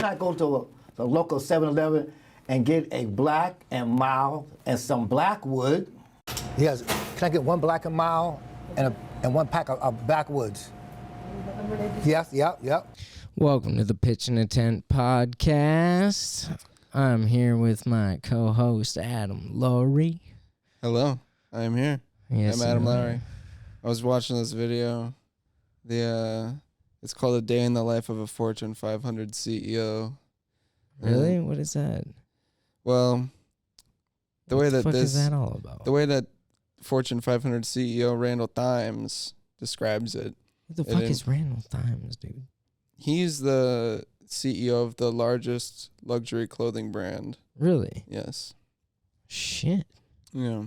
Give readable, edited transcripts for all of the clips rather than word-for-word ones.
I go to the local 7-Eleven and get a black and mild and some Blackwood. Yes, can I get one black and mild and one pack of Backwoods? Yes, yep. Welcome to the Pitchin a Tent podcast. I'm here with my co-host Adam Lowry. Hello, I'm here. Yes, I'm Adam Lowry. I was watching this video. It's called A Day in the Life of a Fortune 500 CEO. Really? What is that? Well, the way that is that all about? The way that Fortune 500 CEO Randall Times describes it. What the fuck is Randall Times, dude? He's the CEO of the largest luxury clothing brand. Really? Yes. Shit. Yeah.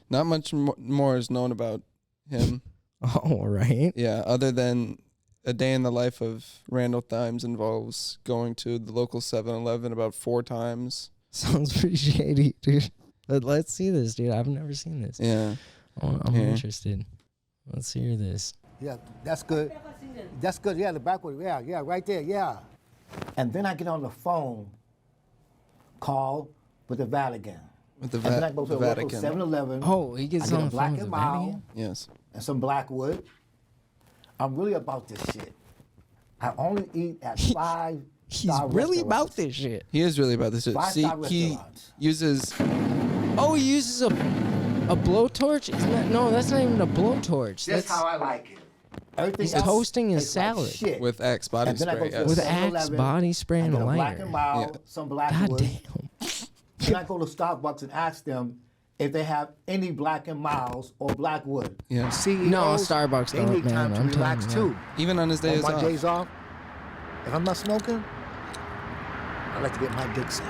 Not much more is known about him. Oh, right. Yeah, other than a day in the life of Randall Times involves going to the local 7-Eleven about 4 times. Sounds pretty shady, dude. But let's see this, dude. I've never seen this. Yeah. I'm interested. Let's hear this. Yeah, that's good. That's good. Yeah, the Blackwood. Yeah, right there. Yeah. And then I get on the phone, call with the Vatican. With the and then I go to the local Vatican. 7-Eleven. Oh, he gets I get on a the black phone with and the mild Vatican? Yes. and some Blackwood. I'm really about this shit. I only eat at 5 He's really about this shit. He is really about this shit. See, 5-star he restaurants. uses... Oh, he uses a blowtorch? No, that's not even a blowtorch. That's how I like it. Everything He's else toasting his tastes like salad. shit. with Axe body And then I go spray. to Yes. With 7-Eleven, Axe body spray and I a get a black lighter. and mild, Yeah. some God Blackwood. damn. Then I go to Starbucks and ask them if they have any black and milds or Blackwood. Yeah. CEOs, No, Starbucks they don't, need time man, to I'm relax telling you. too. Even on his On days my off. days off, if I'm not smoking, I like to get my dicks in.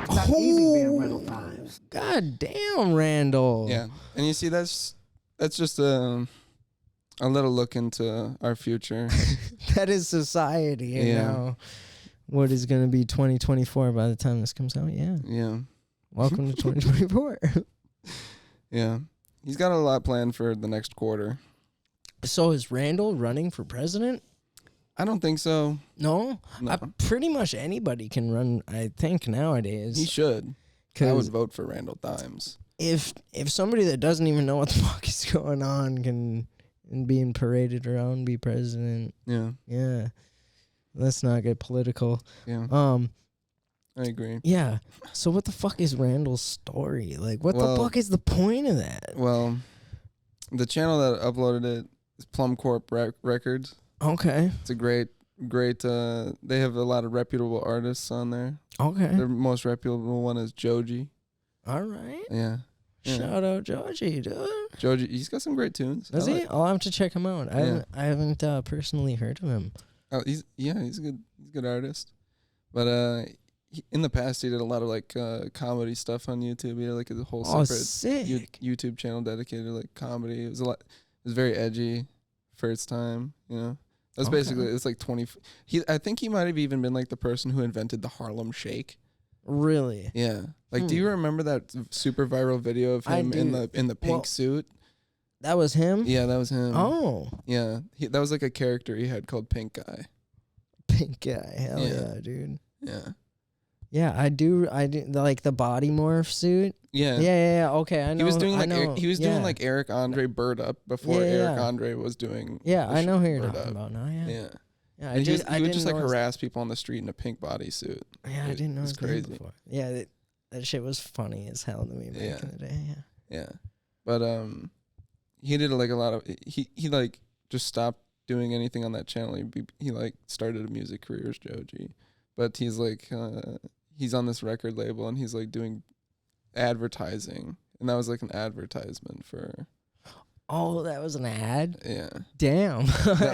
It's not easy being Randall Times. God damn, Randall. Yeah. And you see, that's just a little look into our future. That is society. You Yeah. know what is going to be 2024 by the time this comes out. Yeah. Yeah. Welcome to 2024. Yeah. He's got a lot planned for the next quarter. So is Randall running for president? I don't think so. No? No. Pretty much anybody can run, I think, nowadays. He should. I 'Cause would vote for Randall Times. if somebody that doesn't even know what the fuck is going on can and being paraded around be president, Yeah. let's not get political. Yeah. I agree. Yeah. So what the fuck is Randall's story? Like, what the fuck is the point of that? Well, the channel that uploaded it is Plum Corp Records. Okay. It's a great. They have a lot of reputable artists on there. Okay. Their most reputable one is Joji. All right. Yeah. Shout out Georgie, dude. Joji, he's got some great tunes. Does he? I'll have to check him out. I haven't personally heard of him. Oh, he's a good artist. But in the past, he did a lot of like comedy stuff on YouTube. He had like a whole separate sick. YouTube channel dedicated to like comedy. It was very edgy for its time. You know, that's basically it's like 20. I think he might have even been like the person who invented the Harlem Shake. Really? Yeah. Like, do you remember that super viral video of him in the pink suit? That was him? Yeah, that was him. Oh. Yeah, that was like a character he had called Pink Guy. Pink guy. Hell yeah, dude. Yeah. Yeah, I do like the body morph suit. Yeah. Yeah. Okay, I know. He was doing doing like Eric Andre Bird Up before Eric Andre was doing. Yeah, I know who you're Bird talking Up. about now. Yeah. Yeah. Yeah, And he would just like harass people on the street in a pink bodysuit. Yeah, I didn't know it's his name crazy. before. Yeah, that shit was funny as hell to me back in the day. Yeah. Yeah, but he did like a lot of he like just stopped doing anything on that channel. He like started a music career as Joji, but he's like he's on this record label and he's like doing advertising, and that was like an advertisement for. Oh, that was an ad? Yeah. Damn.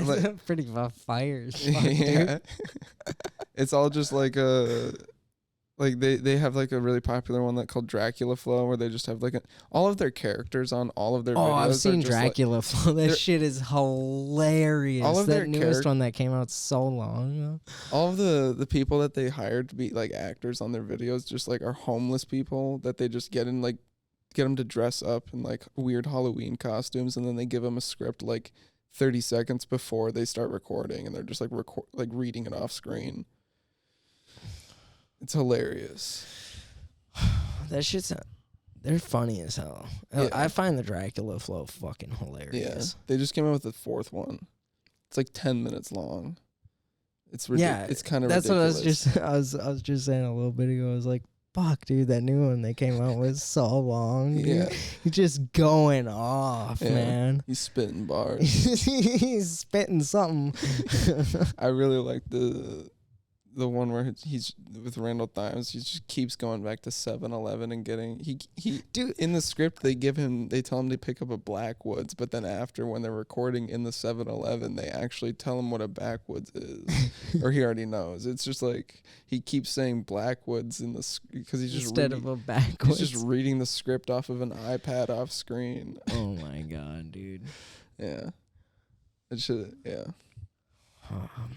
Like, pretty fires. Yeah. It's all just like like they have like a really popular one that called Dracula Flow, where they just have like all of their characters on all of their videos. Oh, I've seen Dracula Flow. That shit is hilarious. All of that their newest one that came out so long ago. All of the people that they hired to be like actors on their videos just like are homeless people that they just get them to dress up in like weird Halloween costumes, and then they give them a script like 30 seconds before they start recording, and they're just like reading it off screen. It's hilarious. That shit's. They're funny as hell. Yeah. I find the Dracula flow fucking Yeah. hilarious. They just came out with the 4th one. It's like 10 minutes long. It's ridiculous. Yeah, It's kind of that's ridiculous. what I was just. I was just saying a little bit ago. I was like, "Fuck, dude, that new one they came out with so long. Dude. Yeah. He's just going off, Yeah. man. He's spitting bars. He's spitting something." I really like the one where he's with Randall Thimes. He just keeps going back to 7-Eleven and getting he Dude. in the script they tell him to pick up a Blackwoods, but then after when they're recording in the 7-Eleven they actually tell him what a backwoods is, or he already knows. It's just like he keeps saying Blackwoods in the because he's just Instead of a backwards. he's just reading the script off of an iPad off screen. Oh my god, dude. Yeah, it should. Yeah. Oh man.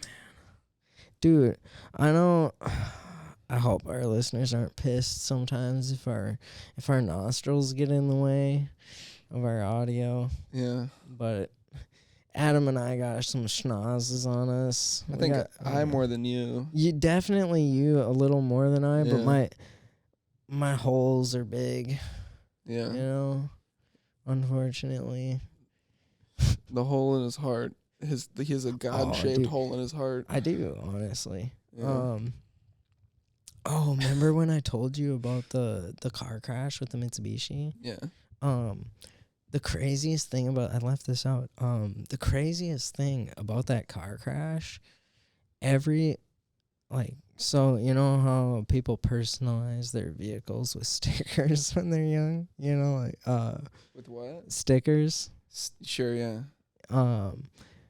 Dude, I know. I hope our listeners aren't pissed sometimes if our nostrils get in the way of our audio. Yeah. But Adam and I got some schnozzes on us. I think I more than you. You definitely you a little more than I, but Yeah. my holes are big. Yeah. You know, unfortunately. The hole in his heart. He has a God-shaped dude. hole in his heart. I do, honestly. Yeah. Oh, remember when I told you about the car crash with the Mitsubishi? Yeah. The craziest thing about I left this out. The craziest thing about that car crash, so you know how people personalize their vehicles with stickers when they're young? You know, With what? stickers. Sure, yeah. So-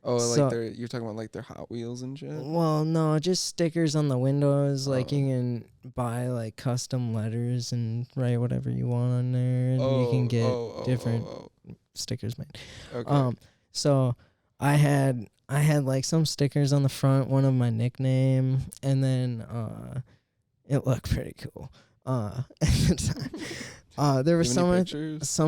You're talking about like their Hot Wheels and shit? Well, no, just stickers on the windows. Like you can buy like custom letters and write whatever you want on there, and you can get different stickers made. Okay. So I had like some stickers on the front, one of my nickname, and then it looked pretty cool. At the time, there was some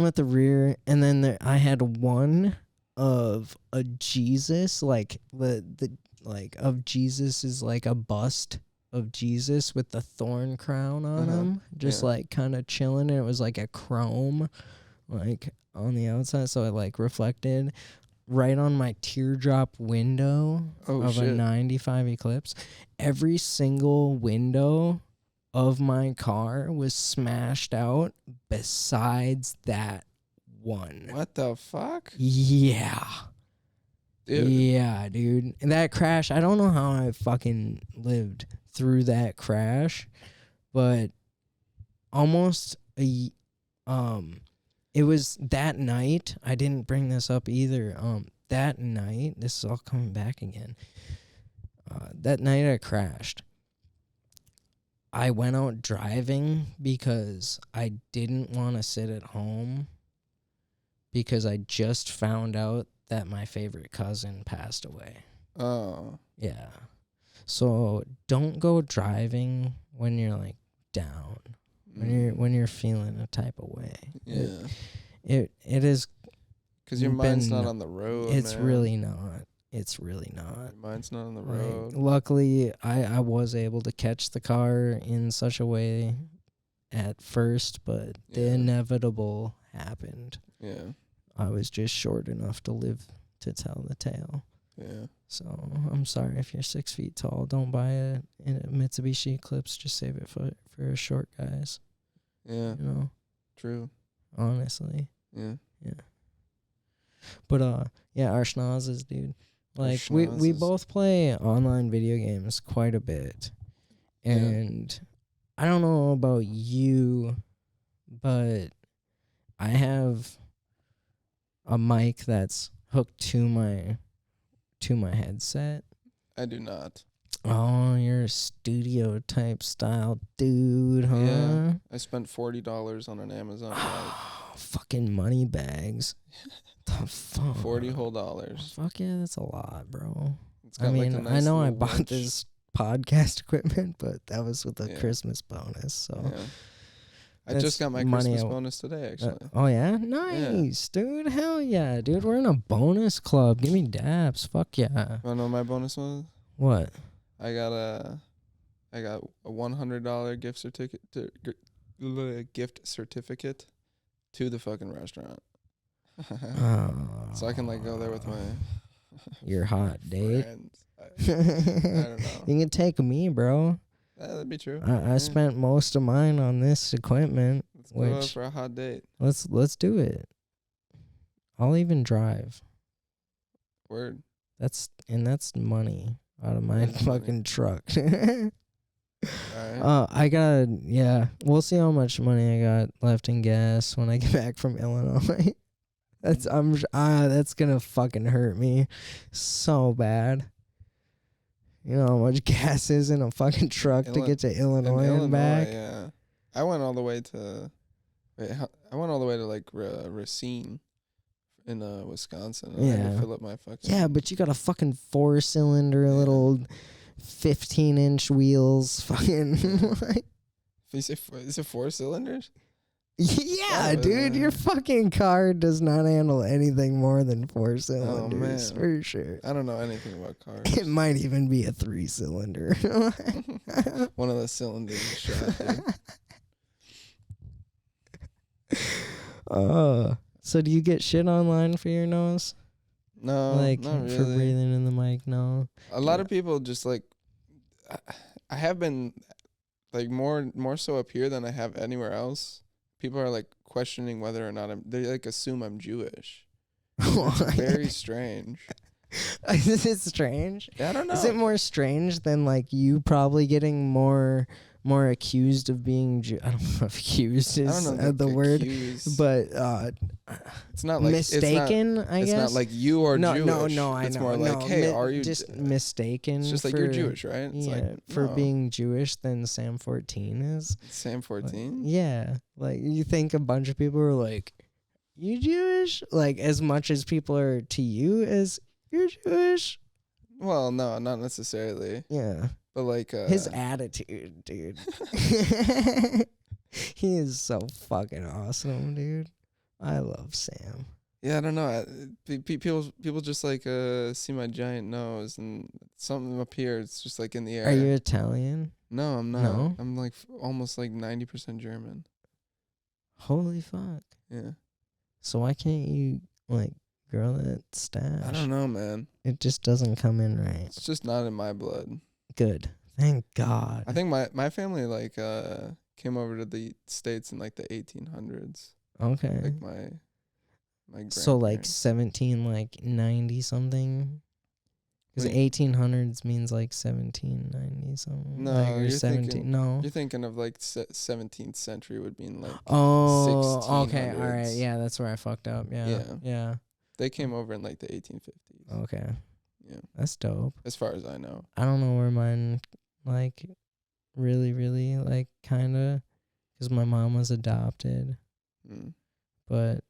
at the rear, and then I had one of a Jesus, like the like of Jesus is like a bust of Jesus with the thorn crown on him, just like kind of chilling. And it was like a chrome, like on the outside, so it like reflected right on my teardrop window of a 95 Eclipse. Every single window of my car was smashed out besides that one. What the fuck? Yeah. Dude. Yeah, dude. And that crash, I don't know how I fucking lived through that crash, but almost it was that night. I didn't bring this up either. That night, this is all coming back again. That night I crashed. I went out driving because I didn't want to sit at home because I just found out that my favorite cousin passed away. Oh. Yeah. So don't go driving when you're like down. When you're feeling a type of way. Yeah. It is Because your mind's not on the road. it's man. really not. It's really not. Your mind's not on the Like, road. luckily I was able to catch the car in such a way at first, but the Yeah. inevitable happened. Yeah. I was just short enough to live to tell the tale. Yeah. So I'm sorry if you're 6 feet tall. Don't buy a Mitsubishi Eclipse. Just save it for short guys. Yeah. You know, True. honestly. Yeah. But yeah, our schnozzes, dude. Our Like we schnozzes. both play online video games quite a bit, Yeah. and I don't know about you, but I have a mic that's hooked to my headset. I do not. Oh, you're a studio type style dude, huh? Yeah. I spent $40 on an Amazon bag. Fucking money bags. The fuck? 40 whole dollars. Fuck yeah, that's a lot, bro. It's got I mean, like a nice I know I little bought winch. this podcast equipment, but that was with a Yeah. Christmas bonus. So, Yeah. I That's just got my money Christmas I- bonus today, actually. oh yeah, nice, dude. Hell yeah, dude. We're in a bonus club. Give me daps. Fuck yeah. Wanna know what my bonus was? What? I got a I got a $100 gift certificate to the fucking restaurant. So I can like go there with my your hot date. friends. I don't know. You can take me, bro. That'd be true. I spent most of mine on this equipment. Let's go out Which for a hot date. let's do it. I'll even drive. Word. That's money out of my That's money. fucking truck. Alright. I got we'll see how much money I got left in gas when I get back from Illinois. That's gonna fucking hurt me so bad. You know how much gas is in a fucking truck to get to Illinois and back? Yeah. I went all the way to like Racine in Wisconsin. And I had to fill up my fucking. Yeah, but you got a fucking 4-cylinder little 15-inch wheels fucking. Is it 4 cylinders? Yeah, dude, your fucking car does not handle anything more than 4 cylinders, for sure. I don't know anything about cars. It might even be a 3-cylinder. One of the cylinders is shot, dude. So do you get shit online for your nose? No, like not really. For breathing in the mic? No. A lot of people just like. I have been like more so up here than I have anywhere else. People are like questioning whether or not they like assume I'm Jewish. It's very strange. Is it strange? I don't know. Is it more strange than like you probably getting more accused of being I don't know if accused is the word, but it's not like mistaken. I guess it's not like you are Jewish. No. It's more like, hey, are you just mistaken? It's just like you're Jewish, right? It's for being Jewish than Sam 14 is. Sam 14? Yeah, like you think a bunch of people are like, you Jewish? Like as much as people are to you as you're Jewish. Well, no, not necessarily. Yeah. But like his attitude, dude. He is so fucking awesome, dude. I love Sam. Yeah, I don't know. People just like see my giant nose and something up here. It's just like in the air. Are you Italian? No, I'm not. No? I'm like almost like 90% German. Holy fuck. Yeah. So why can't you like grow that stash? I don't know, man. It just doesn't come in right. It's just not in my blood. Good. Thank God. I think my family like came over to the States in like the 1800s. Okay. Like my so like grandparents. 90 something. Because 1800s means like 1790 something. No, like, or you're 17. thinking, no. You're thinking of like 17th century would mean like. Oh, okay. 1600s. All right. Yeah, that's where I fucked up. Yeah. They came over in like the 1850s. Okay. Yeah. That's dope. As far as I know. I don't know where mine, like, really, like, kind of, because my mom was adopted. Mm. But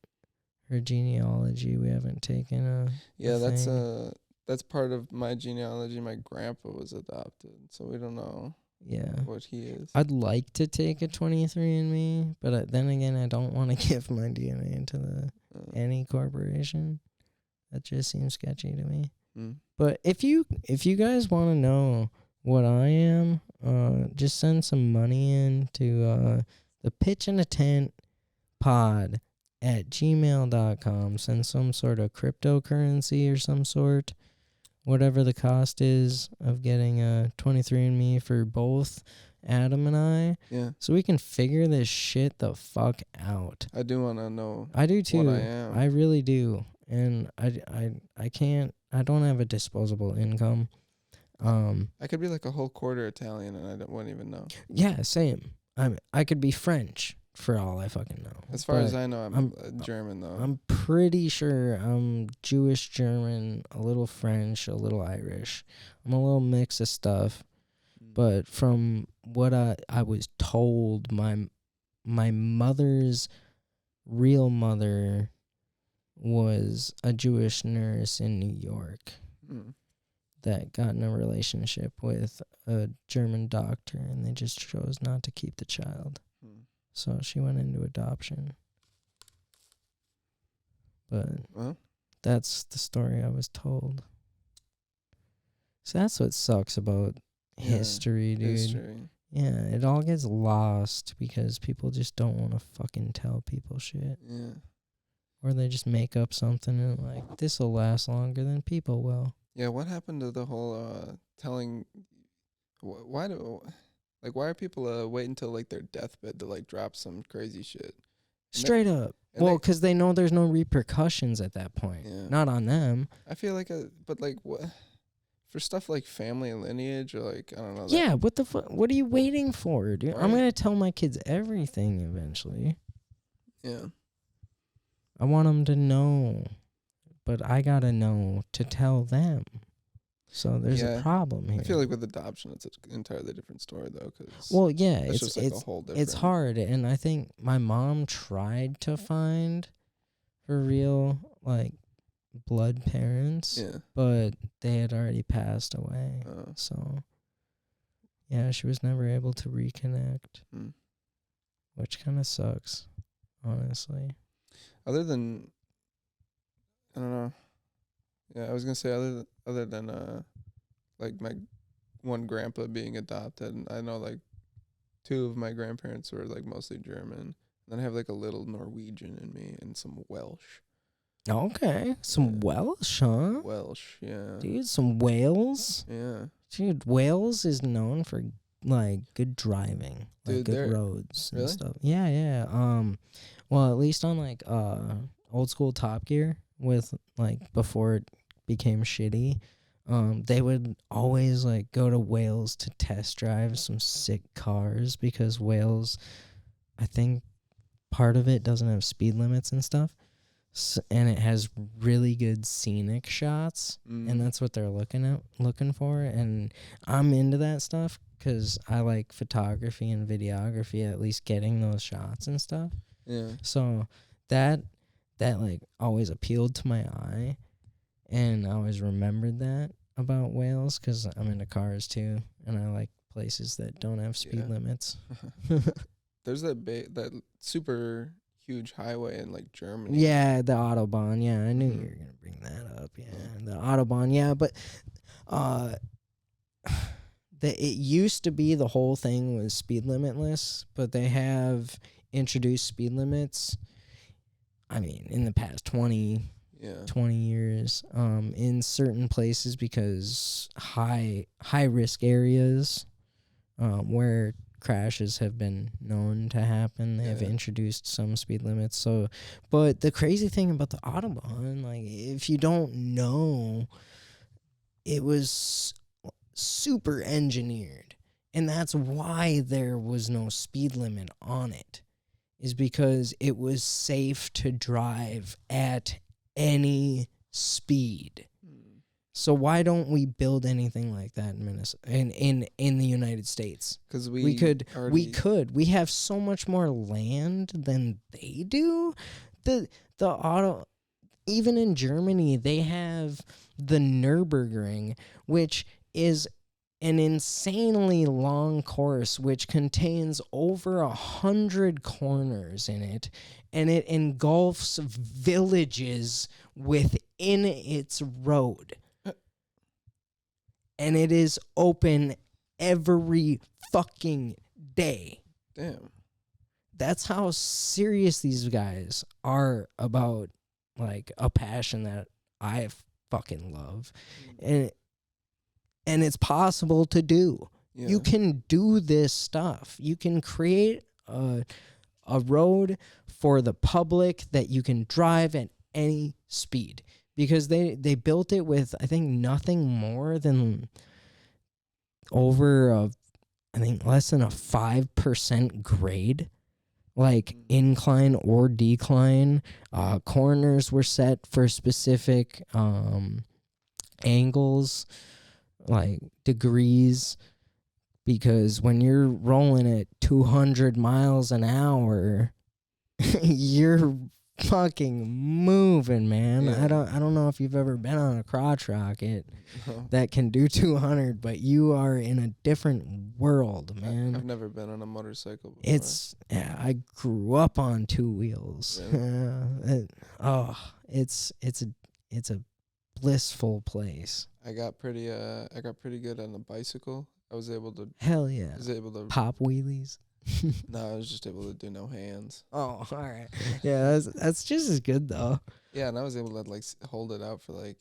her genealogy, we haven't taken a. Yeah, thing. that's part of my genealogy. My grandpa was adopted, so we don't know. Yeah. What he is. I'd like to take a 23andMe, but then again, I don't want to give my DNA to any corporation. That just seems sketchy to me. Mm. But if you guys want to know what I am, just send some money in to the Pitchin a Tent pod at gmail.com. Send some sort of cryptocurrency or some sort. Whatever the cost is of getting a 23andMe for both Adam and I. Yeah. So we can figure this shit the fuck out. I do want to know. I do too. What I am. I really do. And I can't. I don't have a disposable income. I could be like a whole quarter Italian and wouldn't even know. Yeah, same. I could be French for all I fucking know. As far as I know, I'm German though. I'm pretty sure I'm Jewish, German, a little French, a little Irish. I'm a little mix of stuff. But from what I was told, my mother's real mother was a Jewish nurse in New York that got in a relationship with a German doctor, and they just chose not to keep the child. So she went into adoption. But that's the story I was told. So that's what sucks about history, dude. History. Yeah, it all gets lost because people just don't want to fucking tell people shit. Yeah. Or they just make up something and like, this'll last longer than people will. Yeah, what happened to the whole telling? Why are people waiting until like their deathbed to like drop some crazy shit? Straight up. Well, because they know there's no repercussions at that point. Yeah. Not on them. I feel like but like what for stuff like family and lineage or like I don't know. Yeah, what the fuck? What are you waiting for, dude? I'm Right. gonna tell my kids everything eventually. Yeah. I want them to know, but I gotta know to tell them. So there's a problem here. I feel like with adoption, it's an entirely different story though. Cause well, yeah, it's just like a whole different. It's hard, and I think my mom tried to find her real like blood parents, Yeah. but they had already passed away. Oh. So yeah, she was never able to reconnect, which kind of sucks, honestly. Other than, I don't know. Yeah, I was gonna say other than like my one grandpa being adopted, and I know like two of my grandparents were like mostly German. And then I have like a little Norwegian in me and some Welsh. Okay, some Welsh, huh? Welsh, yeah. Dude, some Wales. Yeah. Dude, Wales is known for like good driving, like Dude, good roads and really? stuff. Yeah, yeah. Well, at least on like old school Top Gear with like before it became shitty, they would always like go to Wales to test drive some sick cars because Wales, I think part of it doesn't have speed limits and stuff. And it has really good scenic shots, and that's what they're looking for. And I'm into that stuff because I like photography and videography, at least getting those shots and stuff. Yeah. So that like always appealed to my eye, and I always remembered that about Wales because I'm into cars too, and I like places that don't have speed limits. There's that super huge highway in like Germany. Yeah, the Autobahn. Yeah, I knew you were gonna bring that up. Yeah, the Autobahn. Yeah, but it used to be the whole thing was speed limitless, but they have introduced speed limits. I mean, in the past 20 years, in certain places because high risk areas, where crashes have been known to happen. They have introduced some speed limits. So, but the crazy thing about the Autobahn, like if you don't know, it was super engineered, and that's why there was no speed limit on it, is because it was safe to drive at any speed. So why don't we build anything like that in Minnesota, in the United States? Because we could. We have so much more land than they do. Even in Germany, they have the Nürburgring, which is an insanely long course which contains over 100 corners in it, and it engulfs villages within its road. And it is open every fucking day. Damn. That's how serious these guys are about like a passion that I fucking love. And it's possible to do. Yeah. You can do this stuff. You can create a road for the public that you can drive at any speed. Because they built it with, I think, nothing more than over I think less than a 5% grade, like incline or decline. Corners were set for specific angles, like degrees, because when you're rolling at 200 miles an hour, you're fucking moving, man. I don't know if you've ever been on a crotch rocket that can do 200, but you are in a different world, man. I've never been on a motorcycle before. I grew up on two wheels. Really? It's a blissful place. I got pretty good on a bicycle I was able to. Hell yeah. I was able to. Pop wheelies. No, I was just able to do no hands. Oh, all right. Yeah, that's just as good though. Yeah, and I was able to like hold it out for like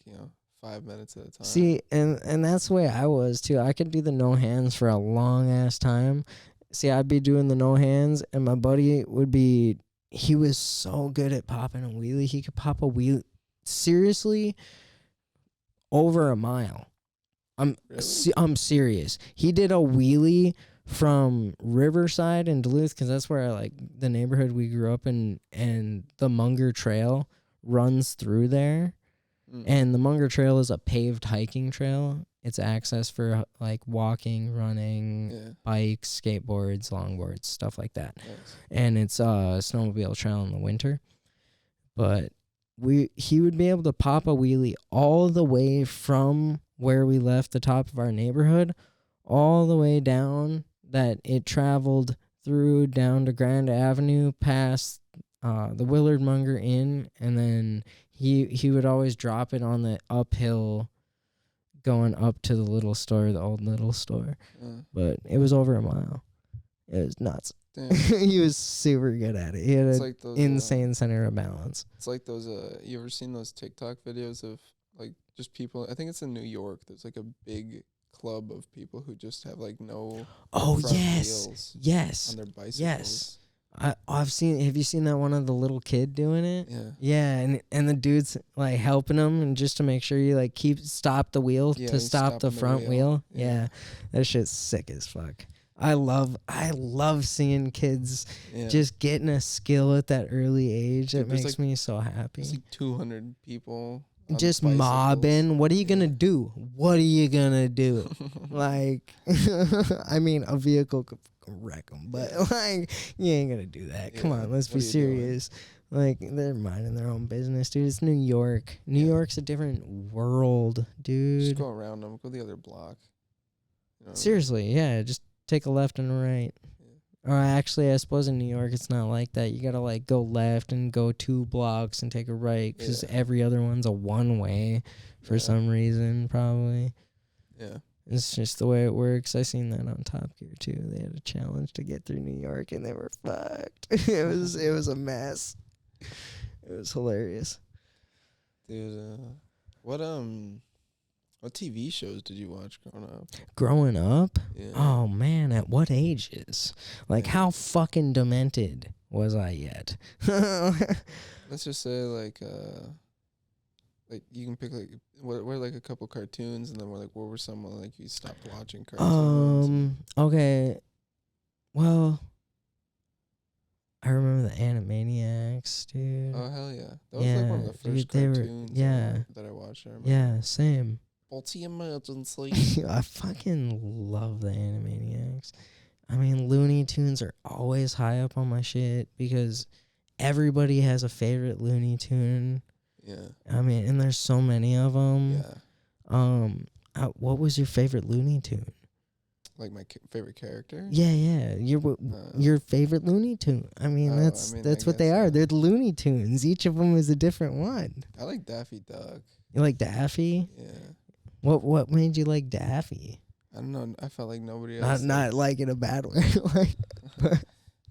5 minutes at a time. See, and that's the way I was too. I could do the no hands for a long ass time. See, I'd be doing the no hands, and my buddy would be. He was so good at popping a wheelie. He could pop a wheelie seriously over a mile. Really? I'm serious. He did a wheelie from Riverside in Duluth, because that's where like the neighborhood we grew up in, and the Munger Trail runs through there. And the Munger Trail is a paved hiking trail. It's access for like walking, running, bikes, skateboards, longboards, stuff like that. Nice. And it's a snowmobile trail in the winter. But he would be able to pop a wheelie all the way from where we left the top of our neighborhood all the way down, that it traveled through down to Grand Avenue past the Willard Munger Inn, and then he would always drop it on the uphill going up to the little store, the old little store. But it was over a mile. It was nuts. Damn. He was super good at it. He had an like those, insane center of balance. It's like those you ever seen those TikTok videos of like just people, I think it's in New York, there's like a big club of people who just have like no front wheels yes on their bicycles. Yes. I've seen. Have you seen that one of the little kid doing it? Yeah. Yeah, and the dude's like helping him, and just to make sure you like stop the wheel to stop the front wheel. Yeah, that shit's sick as fuck. I love seeing kids just getting a skill at that early age. It makes me so happy. There's like 200 people just mobbing. What are you gonna do? What are you gonna do? Like, I mean, a vehicle could wreck them, but like, you ain't gonna do that. Come on, let's be serious. Like, they're minding their own business, dude. It's New York. New York's a different world, dude. Just go around them. Go the other block. Seriously, yeah. Just take a left and a right. Or actually, I suppose in New York it's not like that. You gotta like go left and go 2 blocks and take a right, because every other one's a one-way for some reason, probably. Yeah. It's just the way it works. I seen that on Top Gear too. They had a challenge to get through New York, and they were fucked. It was a mess. It was hilarious. Dude, what TV shows did you watch growing up? Growing up? Yeah. Oh man, at what ages? Like, how fucking demented was I yet? Let's just say like you can pick like what were like a couple cartoons, and then what were some like you stopped watching cartoons? Okay. Well, I remember the Animaniacs, dude. Oh hell yeah. That was like one of the first cartoons that I watched. I remember. Yeah, same. Multi-emergency. I fucking love the Animaniacs. I mean, Looney Tunes are always high up on my shit, because everybody has a favorite Looney Tune. Yeah. I mean, and there's so many of them. Yeah. What was your favorite Looney Tune? Like my favorite character? Yeah. Your favorite Looney Tune. I mean, that's what they are. They're the Looney Tunes. Each of them is a different one. I like Daffy Duck. You like Daffy? Yeah. What made you like Daffy? I don't know. I felt like nobody else. Not like in a bad way.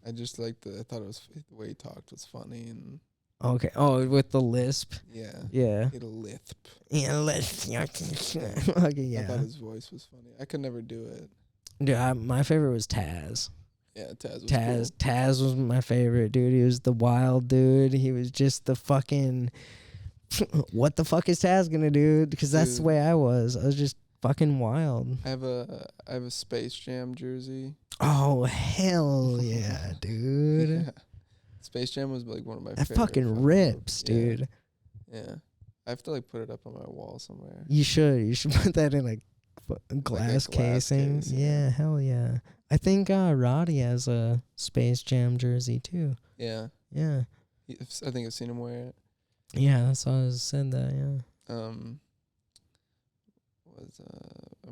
I just liked I thought it was the way he talked was funny and. Okay. Oh, with the lisp. Yeah. Yeah. It'll lisp. Yeah, lisp. Okay. Yeah. I thought his voice was funny. I could never do it. Dude, my favorite was Taz. Yeah, Taz was cool. Taz was my favorite, dude. He was the wild dude. He was just the fucking. What the fuck is Taz gonna do? Because that's the way I was. I was just fucking wild. I have a Space Jam jersey. Oh hell yeah, dude! Yeah. Space Jam was like one of my. That fucking rips, dude. Yeah, I have to like put it up on my wall somewhere. You should. You should put that in a glass casing. Yeah, hell yeah. I think Roddy has a Space Jam jersey too. Yeah. Yeah. I think I've seen him wear it. Yeah, that's why I said that. Yeah. I'm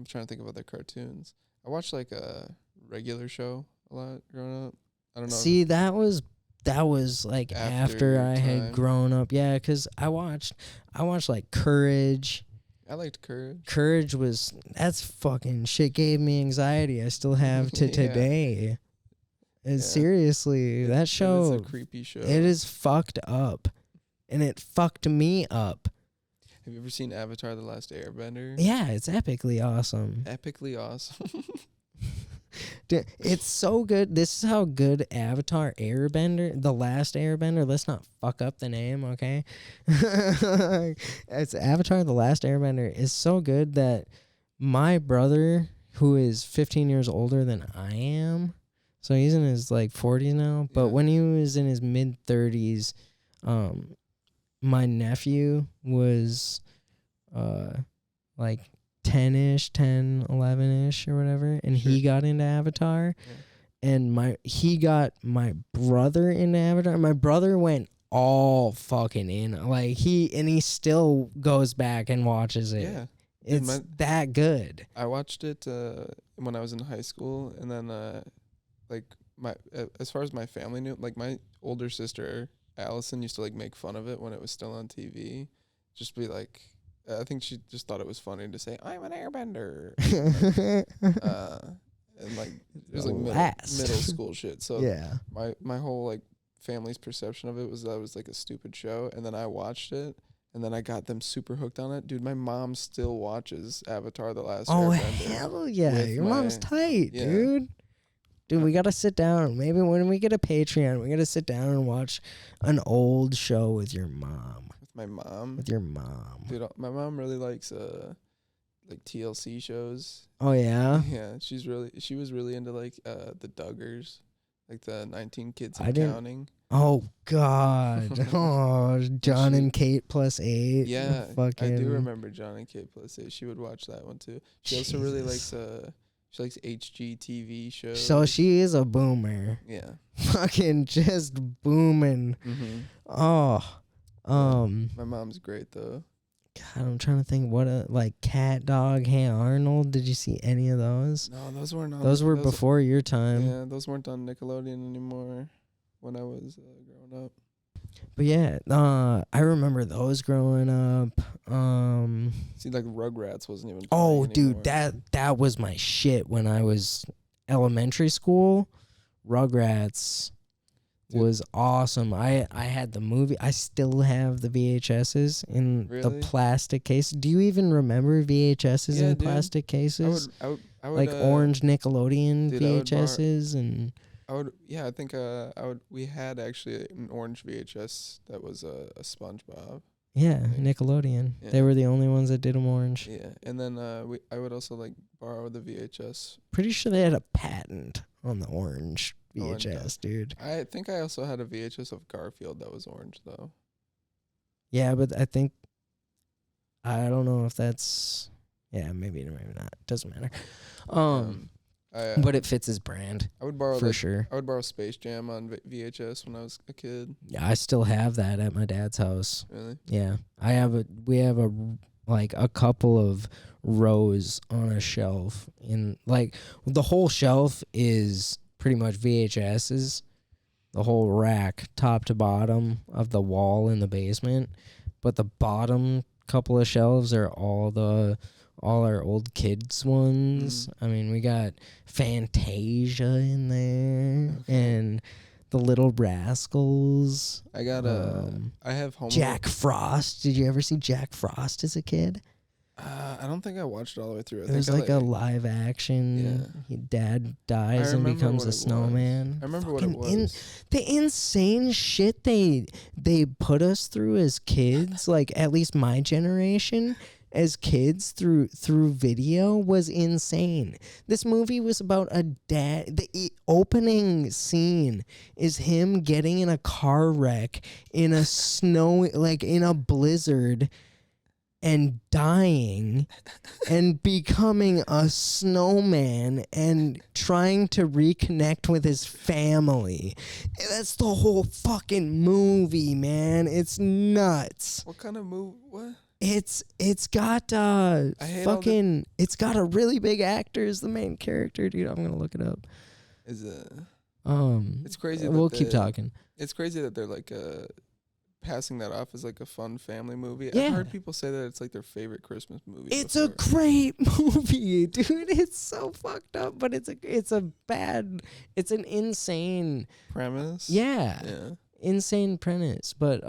trying to think of other cartoons. I watched like a regular show a lot growing up. I don't know. See, that was like after I had grown up. Yeah, because I watched like Courage. I liked Courage. Courage was, that's fucking shit gave me anxiety. I still have to Yeah. today. And Yeah. seriously, that show, It is a creepy show. it is fucked up. And it fucked me up. Have you ever seen Avatar: The Last Airbender? Yeah, it's epically awesome. Epically awesome. Dude, it's so good. This is how good Avatar Airbender, The Last Airbender, let's not fuck up the name, okay? It's Avatar The Last Airbender is so good that my brother, who is 15 years older than I am, so he's in his like 40s now, but Yeah. when he was in his mid 30s, my nephew was like 10-ish, 10, 11-ish or whatever, and he got into Avatar. Yeah. And he got my brother into Avatar. My brother went all fucking in. Like he still goes back and watches it. Yeah. It's that good. I watched it when I was in high school, and then like as far as my family knew, like my older sister Allison used to like make fun of it when it was still on TV. Just be like, I think she just thought it was funny to say, "I'm an airbender," and like it was like middle school shit. So yeah, my whole like family's perception of it was that it was like a stupid show, and then I watched it, and then I got them super hooked on it. Dude, my mom still watches Avatar: The Last Airbender. Hell yeah, your mom's tight, yeah. dude. Dude, we gotta sit down. Maybe when we get a Patreon, we gotta sit down and watch an old show with your mom. With my mom? With your mom. Dude, my mom really likes like TLC shows. Oh yeah? Yeah, she was really into like the Duggars, like the 19 Kids and Counting. Oh God. Oh, John and Kate plus 8. Yeah, fucking, I do remember John and Kate plus 8. She would watch that one too. She also really likes she likes HGTV shows. So she is a boomer. Yeah. Fucking just booming. Mm-hmm. Oh. My mom's great though. God, I'm trying to think like Cat Dog, Hey Arnold. Did you see any of those? No, those weren't on. Those were before your time. Yeah, those weren't on Nickelodeon anymore when I was growing up. But yeah, I remember those growing up. See, like Rugrats wasn't even. Oh, anymore. dude, that was my shit when I was elementary school. Rugrats was awesome. I had the movie. I still have the VHSs in the plastic case. Do you even remember VHSs in plastic cases? I would like orange Nickelodeon VHSs and. I think we had actually an orange VHS that was a SpongeBob. Yeah, Nickelodeon. Yeah. They were the only ones that did them orange. Yeah, and then I would also like borrow the VHS. Pretty sure they had a patent on the orange VHS, dude. I think I also had a VHS of Garfield that was orange though. Yeah, but I don't know if that's maybe not. Doesn't matter. But it fits his brand. I would borrow for sure. I would borrow Space Jam on VHS when I was a kid. Yeah, I still have that at my dad's house. Really? Yeah, we have a couple of rows on a shelf. In like the whole shelf is pretty much VHSs. The whole rack, top to bottom of the wall in the basement, but the bottom couple of shelves are all our old kids ones. I mean, we got Fantasia in there and the Little Rascals. I got I have Home Jack Frost. Did you ever see Jack Frost as a kid? I don't think I watched it all the way through. It was like a live action. Yeah. Dad dies and becomes a snowman. I remember what it was. The insane shit they put us through as kids, like at least my generation as kids through video was insane. This movie was about a dad. The opening scene is him getting in a car wreck in a in a blizzard and dying and becoming a snowman and trying to reconnect with his family. That's the whole fucking movie, man. It's nuts. What kind of movie? What? It's got it's got a really big actor as the main character, dude. I'm gonna look it up. It's crazy. We'll keep talking. It's crazy that they're like passing that off as like a fun family movie. Yeah. I've heard people say that it's like their favorite Christmas movie. It's a great movie, dude. It's so fucked up, but it's an insane premise. Yeah. Insane premise, but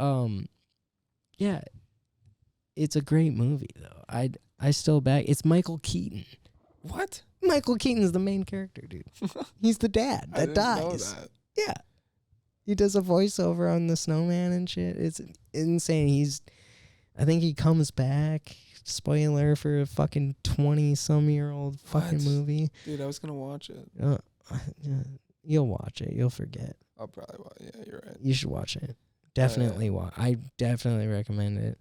yeah. It's a great movie though. I still back. It's Michael Keaton. What? Michael Keaton's the main character, dude. He's the dad that dies. Know that. Yeah. He does a voiceover on the snowman and shit. It's insane. I think he comes back. Spoiler for a fucking 20-some-year-old fucking movie. Dude, I was gonna watch it. You'll watch it. You'll forget. I'll probably watch. Yeah, you're right. You should watch it. Definitely watch. I definitely recommend it.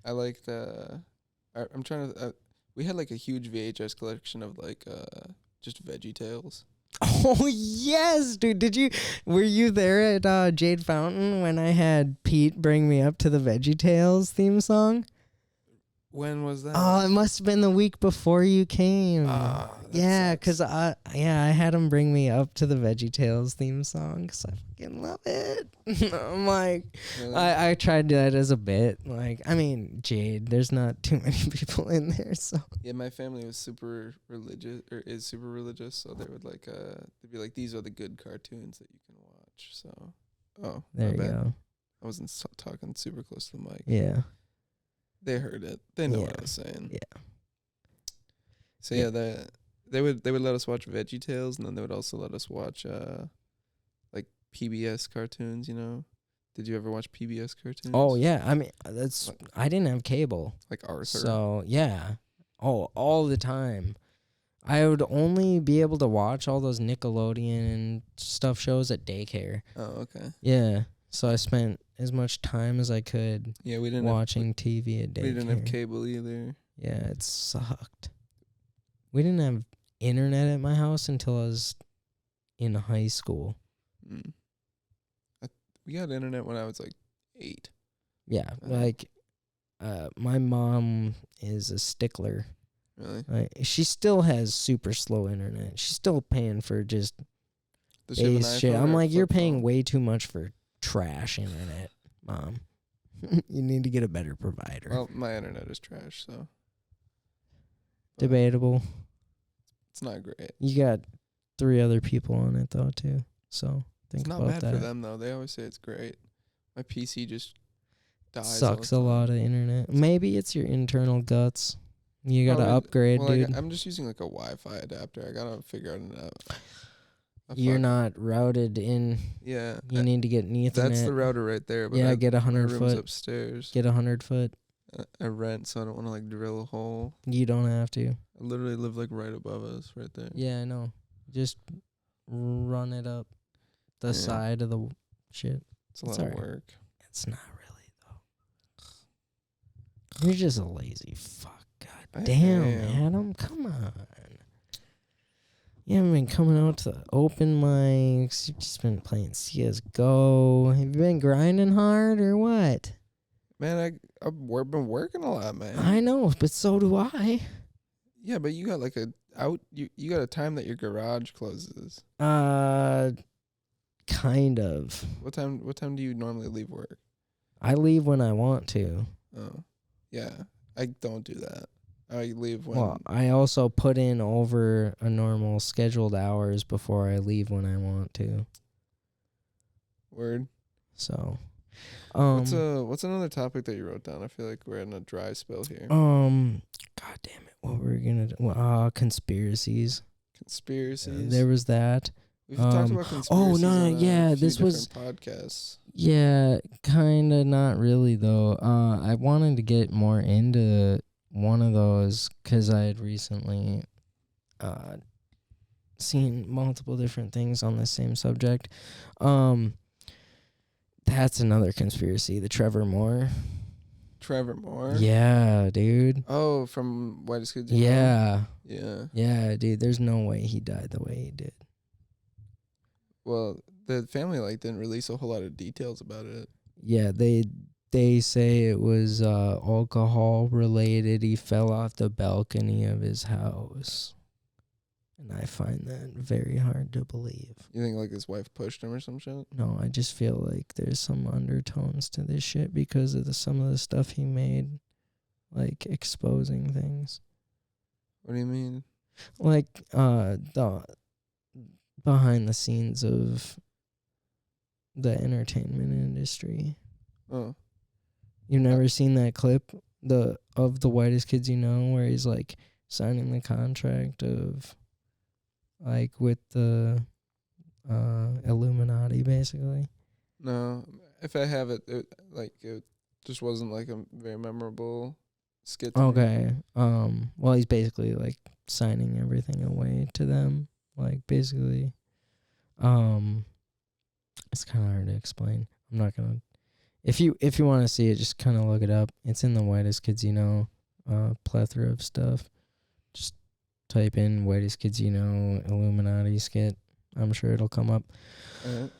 I like I'm trying to. We had like a huge VHS collection of like just Veggie Tales. Oh yes, dude. Were you there at Jade Fountain when I had Pete bring me up to the VeggieTales theme song? When was that? Oh, it must have been the week before you came. Yeah, because I had him bring me up to the VeggieTales theme song because I fucking love it. I'm like, really? I tried that as a bit. Like, I mean, Jade, there's not too many people in there, so. Yeah, my family was super religious, or is super religious, so they would like, they'd be like, these are the good cartoons that you can watch. So, there you go. I wasn't talking super close to the mic. Yeah. They heard it. They know what I was saying. Yeah. So yeah, they would let us watch Veggie Tales, and then they would also let us watch like PBS cartoons. You know, did you ever watch PBS cartoons? Oh yeah, I mean I didn't have cable, like Arthur. so yeah, all the time. I would only be able to watch all those Nickelodeon and stuff shows at daycare. Oh, okay. Yeah, so I spent as much time as I could. Yeah, we didn't watching TV at daycare. We didn't have cable either. Yeah, it sucked. We didn't have internet at my house until I was in high school. We got internet when I was like 8. Yeah, like my mom is a stickler. Really? She still has super slow internet. She's still paying for just base shit. I'm like, you're paying way too much for trash internet, Mom. You need to get a better provider. Well, my internet is trash, so. Debatable. It's not great. You got 3 other people on it though too, so think about that. It's not bad for them though. They always say it's great. My PC just dies. Sucks a lot of internet. Maybe it's your internal guts. You gotta upgrade, dude. Like, I'm just using like a Wi-Fi adapter. I gotta figure it out. You're not routed in. Yeah. You need to get an Ethernet. That's the router right there. But yeah, get 100 my foot. room's upstairs. Get 100 foot. I rent, so I don't want to like drill a hole. You don't have to. I literally live like right above us, right there. Yeah, I know. Just run it up the side of the shit. It's a lot of work. It's not really though. You're just a lazy fuck. God damn, Adam. Come on. You haven't been coming out to the open mics. You've just been playing CSGO. Have you been grinding hard or what? Man, I've been working a lot, man. I know, but so do I. Yeah, but you got like you got a time that your garage closes. Kind of. What time do you normally leave work? I leave when I want to. Oh. Yeah. I don't do that. I leave when... Well, I also put in over a normal scheduled hours before I leave when I want to. Word. So, what's another topic that you wrote down? I feel like we're in a dry spell here. God damn it! What were we gonna do? Conspiracies. Conspiracies. There was that. We've talked about conspiracies. Oh no! Yeah, this was podcasts. Yeah, kind of not really though. I wanted to get more into one of those because I had recently seen multiple different things on the same subject. That's another conspiracy. The Trevor Moore. Trevor Moore? Yeah, dude. Oh, from Whitest Kids. Yeah. Yeah. Yeah, dude. There's no way he died the way he did. Well, the family didn't release a whole lot of details about it. Yeah, they say it was alcohol related. He fell off the balcony of his house. And I find that very hard to believe. You think like his wife pushed him or some shit? No, I just feel like there's some undertones to this shit because of some of the stuff he made, like exposing things. What do you mean? Like the behind the scenes of the entertainment industry. Oh. You've never seen that clip of the whitest kids you know where he's like signing the contract of like with the Illuminati basically. No. If I have it, it just wasn't like a very memorable skit. To me. Okay. Well, he's basically like signing everything away to them. Like basically, it's kind of hard to explain. I'm not gonna. If you want to see it, just kind of look it up. It's in the whitest kids you know, plethora of stuff. Just type in whitest kids you know Illuminati skit. I'm sure it'll come up. All right.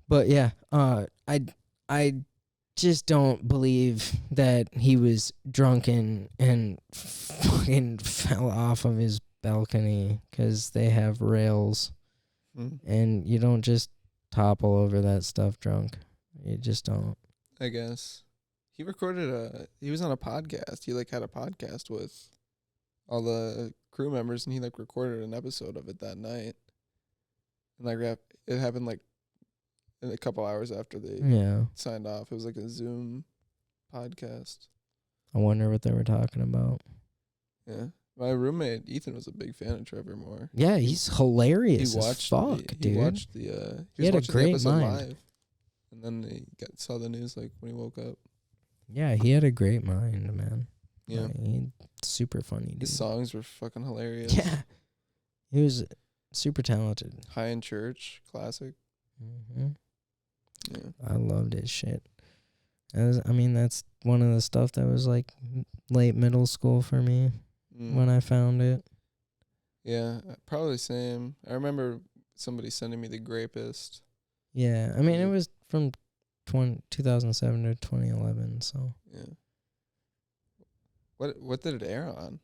But yeah, I just don't believe that he was drunken and fucking fell off of his balcony because they have rails, and you don't just topple over that stuff drunk. You just don't. I guess he recorded he was on a podcast. He like had a podcast with all the crew members, and he like recorded an episode of it that night. And like it happened like in a couple hours after they signed off. It was like a Zoom podcast. I wonder what they were talking about. Yeah. My roommate Ethan was a big fan of Trevor Moore. Yeah, he's hilarious He as watched fuck, dude. He watched the he had a watching great the episode mind. live. And then he saw the news like when he woke up. Yeah, he had a great mind, man. Yeah. Like, he's super funny, dude. His songs were fucking hilarious. Yeah. He was super talented. High in Church, classic. Mm-hmm. Yeah. I loved his shit. That's one of the stuff that was like late middle school for me when I found it. Yeah, probably same. I remember somebody sending me The Grapist. Yeah, it was from 2007 to 2011, so. Yeah. What did it air on?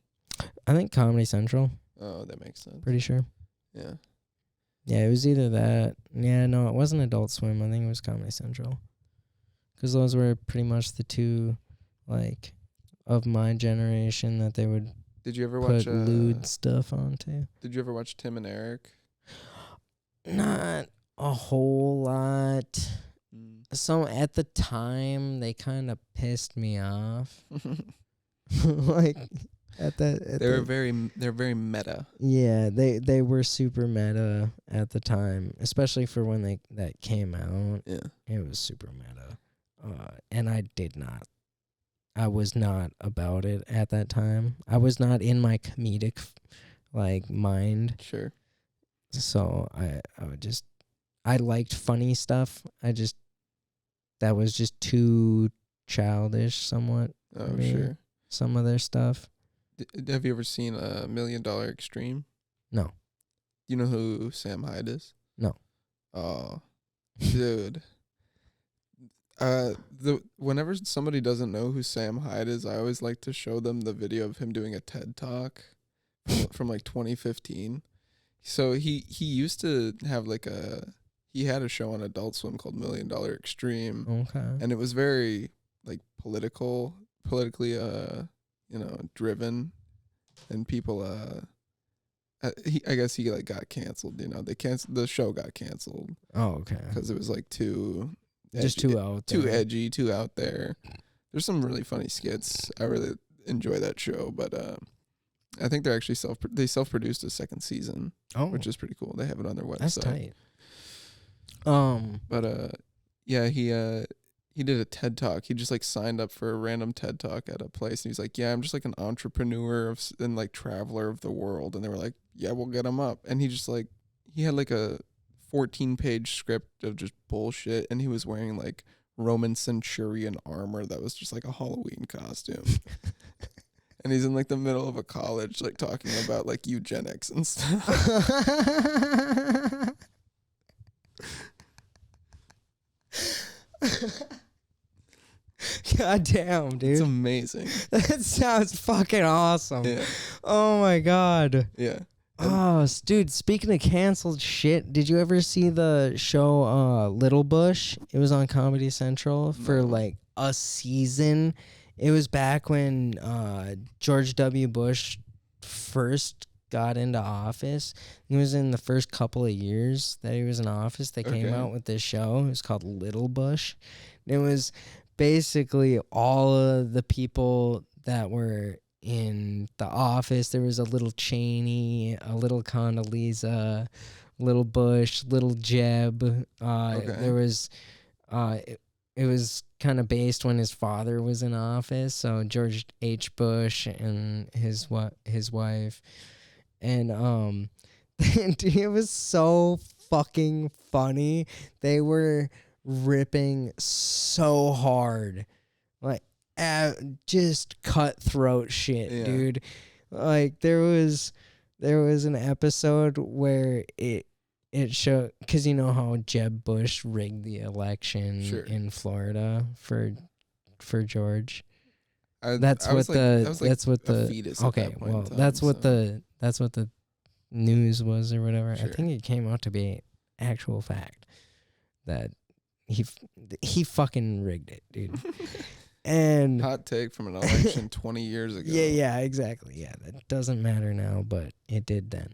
I think Comedy Central. Oh, that makes sense. Pretty sure. Yeah. Yeah, it was either that. Yeah, no, it wasn't Adult Swim. I think it was Comedy Central. Because those were pretty much the two, like, of my generation that they would Did you ever put watch lewd stuff onto. Did you ever watch Tim and Eric? Not a whole lot. So at the time, they kind of pissed me off. Like they're very meta. Yeah, they were super meta at the time, especially for when that came out. Yeah, it was super meta, and I was not about it at that time. I was not in my comedic like mind. Sure. So I liked funny stuff. That was just too childish somewhat. Oh, for me. sure. Some of their stuff. Have you ever seen $1 Million Extreme? No. You know who Sam Hyde is? No. Oh, dude. Whenever somebody doesn't know who Sam Hyde is, I always like to show them the video of him doing a TED Talk from like 2015. So he used to have he had a show on Adult Swim called $1 Million Extreme. Okay. And it was very like politically driven, and people I guess he like got canceled. The show got canceled. Oh, okay. Because it was like too edgy, just too out there. too edgy, too out there. There's some really funny skits. I really enjoy that show, but I think they're actually self-produced a second season, which is pretty cool. They have it on their website. That's tight. But yeah, he did a TED Talk. He just like signed up for a random TED Talk at a place, and he's like, "Yeah, I'm just like an entrepreneur and like traveler of the world." And they were like, "Yeah, we'll get him up." And he just like he had like a 14-page script of just bullshit, and he was wearing like Roman centurion armor that was just like a Halloween costume. And he's in like the middle of a college, like talking about like eugenics and stuff. God damn, dude. It's amazing. That sounds fucking awesome. Yeah. Oh my god. Yeah. Oh, dude, speaking of canceled shit, did you ever see the show Little Bush? It was on Comedy Central for like a season. It was back when George W. Bush first got into office. It was in the first couple of years that he was in office. They came out with this show. It was called Little Bush. It was basically all of the people that were in the office. There was a little Cheney, a little Condoleezza, little Bush, little Jeb. There was, it was kind of based when his father was in office. So George H. Bush and his wife, and dude, it was so fucking funny. They were ripping so hard, like just cutthroat shit, dude. Like there was an episode where it showed, because you know how Jeb Bush rigged the election in Florida for George. That's what the news was or whatever. I think it came out to be actual fact that he fucking rigged it, dude. And hot take from an election 20 years ago. Yeah, exactly. Yeah, that doesn't matter now, but it did then.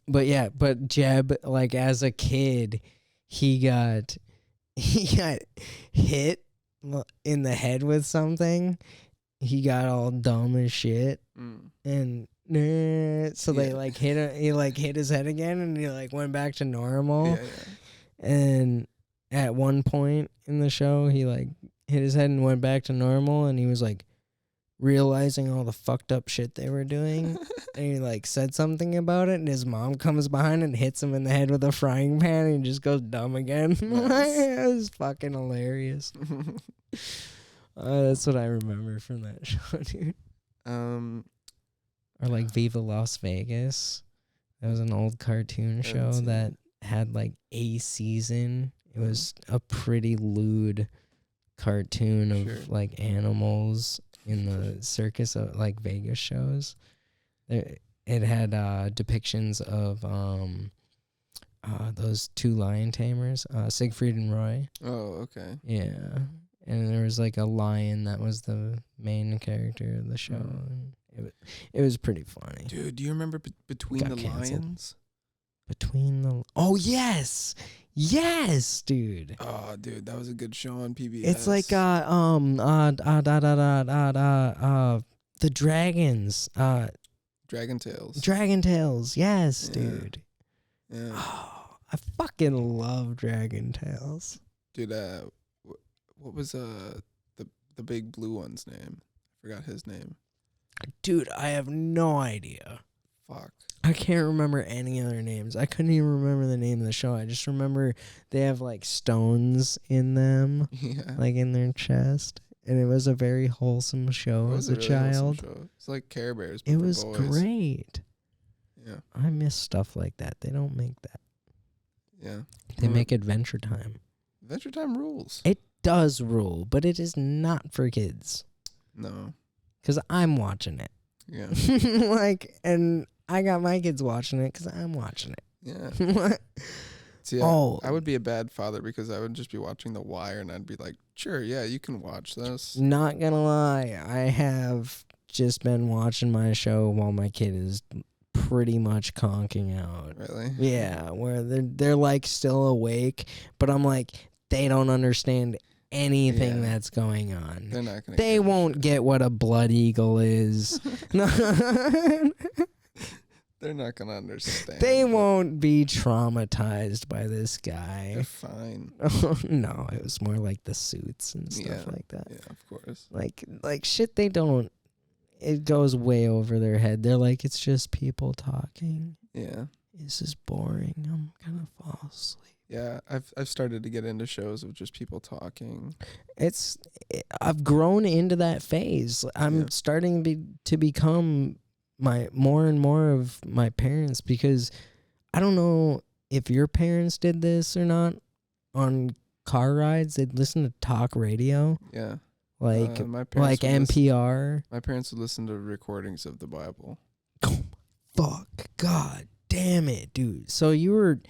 But Jeb, like as a kid, he got hit in the head with something. He got all dumb as shit, and so they like hit his head again, and he like went back to normal. And at one point in the show, he like hit his head and went back to normal, and he was like realizing all the fucked up shit they were doing, and he like said something about it, and his mom comes behind and hits him in the head with a frying pan, and he just goes dumb again. It was fucking hilarious. That's what I remember from that show, dude. Or like Viva Las Vegas. That was an old cartoon show that had like a season. It was a pretty lewd cartoon of like animals in the circus of like Vegas shows. It had depictions of those two lion tamers, Siegfried and Roy. Oh, okay. Yeah. And there was like a lion that was the main character of the show. And it was pretty funny. Dude, do you remember Between the Lions? Oh, yes. Yes, dude. Oh, dude, that was a good show on PBS. It's like the dragons. Dragon Tales. Yes, dude. Yeah. Oh, I fucking love Dragon Tales. Dude, what was the big blue one's name? I forgot his name. Dude, I have no idea. Fuck. I can't remember any other names. I couldn't even remember the name of the show. I just remember they have like stones in them, like in their chest. And it was a very wholesome show as a child. It's like Care Bears. It was great. Yeah. I miss stuff like that. They don't make that. Yeah. They make Adventure Time. Adventure Time rules. It does rule, but it is not for kids. No. Because I'm watching it. Yeah. And I got my kids watching it because I'm watching it. Yeah. See, I would be a bad father because I would just be watching The Wire and I'd be like, sure, yeah, you can watch this. Not gonna lie, I have just been watching my show while my kid is pretty much conking out. Really? Yeah, where they're like still awake, but I'm like, they don't understand anything that's going on. They're not gonna. They won't get what a blood eagle is. They're not gonna understand. They won't be traumatized by this guy. They're fine. No, it was more like the suits and stuff like that. Yeah, of course. Like shit they don't. It goes way over their head. They're like, it's just people talking. Yeah. This is boring. I'm gonna fall asleep. Yeah, I've started to get into shows of just people talking. I've grown into that phase. I'm starting to become more and more of my parents, because I don't know if your parents did this or not. On car rides, they'd listen to talk radio. Yeah. Like NPR. My parents would listen to recordings of the Bible. Oh my fuck, god damn it, dude. So you were,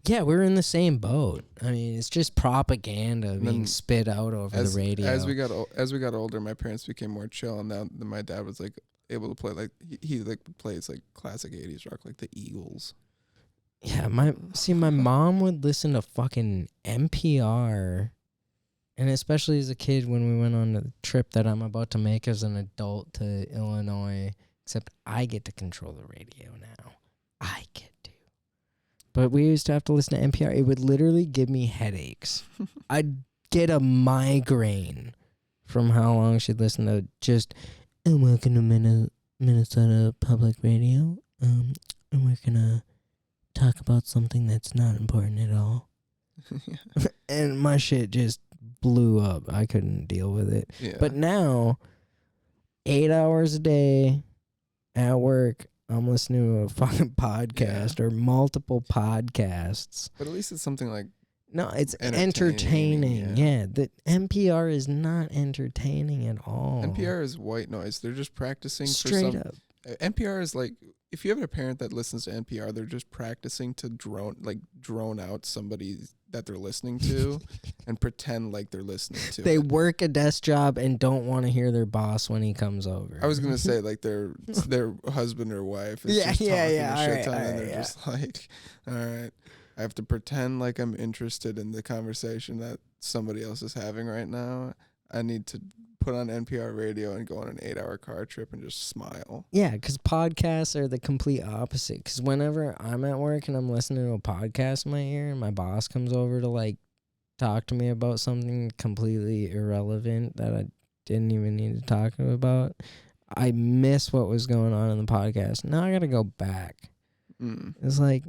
yeah, we were in the same boat. I mean, it's just propaganda being spit out over the radio. As we got older, my parents became more chill, and now my dad was like able to play like he like plays like classic 80s rock, like the Eagles. Yeah, my mom would listen to fucking NPR, and especially as a kid when we went on the trip that I'm about to make as an adult to Illinois, except I get to control the radio now. I get to. But we used to have to listen to NPR. It would literally give me headaches. I'd get a migraine from how long she'd listen to just, and welcome to Minnesota Public Radio. And we're going to talk about something that's not important at all. And my shit just blew up. I couldn't deal with it. Yeah. But now, 8 hours a day at work, I'm listening to a fucking podcast or multiple podcasts. But at least it's something like, no, it's entertaining. Yeah, the NPR is not entertaining at all. NPR is white noise. They're just practicing straight for up. NPR is like, if you have a parent that listens to NPR, they're just practicing to drone out somebody that they're listening to and pretend like they're listening to. They work a desk job and don't want to hear their boss when he comes over. I was gonna say like their husband or wife is just talking a shit ton, and they're just like, all right, I have to pretend like I'm interested in the conversation that somebody else is having right now. I need to put on NPR radio and go on an 8-hour car trip and just smile. Yeah, because podcasts are the complete opposite. Because whenever I'm at work and I'm listening to a podcast in my ear and my boss comes over to, like, talk to me about something completely irrelevant that I didn't even need to talk about, I miss what was going on in the podcast. Now I got to go back. It's like,